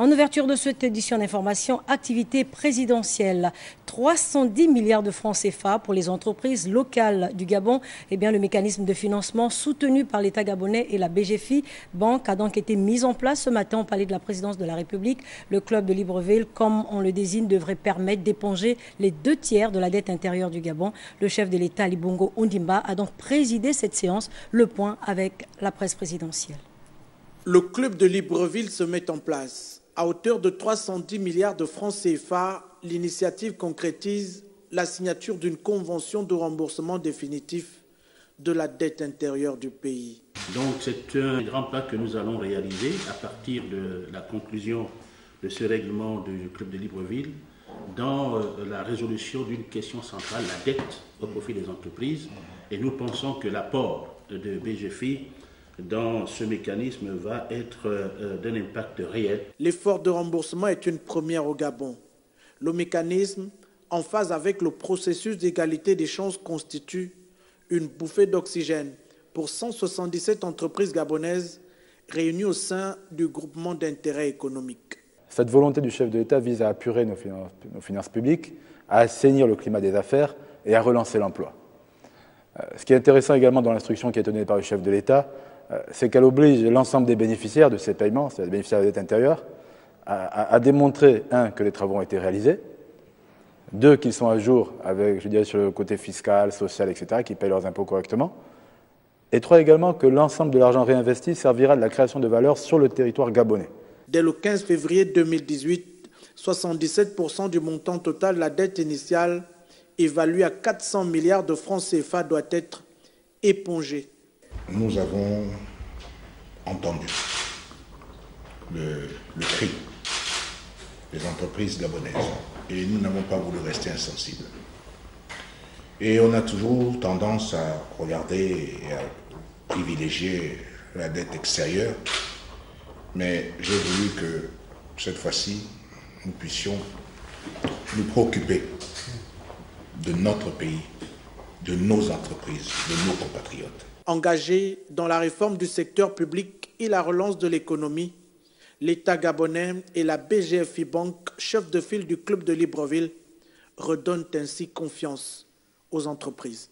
En ouverture de cette édition d'information, activité présidentielle, 310 milliards de francs CFA pour les entreprises locales du Gabon. Eh bien, le mécanisme de financement soutenu par l'État gabonais et la BGFI Banque a donc été mis en place ce matin au palais de la présidence de la République. Le club de Libreville, comme on le désigne, devrait permettre d'éponger les 2/3 de la dette intérieure du Gabon. Le chef de l'État, Ali Bongo Ondimba, a donc présidé cette séance. Le point avec la presse présidentielle. Le club de Libreville se met en place. À hauteur de 310 milliards de francs CFA, l'initiative concrétise la signature d'une convention de remboursement définitif de la dette intérieure du pays. Donc c'est un grand pas que nous allons réaliser à partir de la conclusion de ce règlement du club de Libreville dans la résolution d'une question centrale, la dette au profit des entreprises. Et nous pensons que l'apport de BGFI dans ce mécanisme va être d'un impact réel. L'effort de remboursement est une première au Gabon. Le mécanisme, en phase avec le processus d'égalité des chances, constitue une bouffée d'oxygène pour 177 entreprises gabonaises réunies au sein du groupement d'intérêt économique. Cette volonté du chef de l'État vise à apurer nos finances publiques, à assainir le climat des affaires et à relancer l'emploi. Ce qui est intéressant également dans l'instruction qui est donnée par le chef de l'État, c'est qu'elle oblige l'ensemble des bénéficiaires de ces paiements, c'est-à-dire les bénéficiaires de la dette intérieure, à démontrer, un, que les travaux ont été réalisés, deux, qu'ils sont à jour avec, je dirais, sur le côté fiscal, social, etc., qu'ils payent leurs impôts correctement, et trois, également, que l'ensemble de l'argent réinvesti servira de la création de valeur sur le territoire gabonais. Dès le 15 février 2018, 77% du montant total de la dette initiale, évaluée à 400 milliards de francs CFA, doit être épongé. Nous avons entendu le cri des entreprises gabonaises et nous n'avons pas voulu rester insensibles. Et on a toujours tendance à regarder et à privilégier la dette extérieure, mais j'ai voulu que cette fois-ci, nous puissions nous préoccuper de notre pays, de nos entreprises, de nos compatriotes. Engagé dans la réforme du secteur public et la relance de l'économie, l'État gabonais et la BGFI Banque, chef de file du club de Libreville, redonnent ainsi confiance aux entreprises.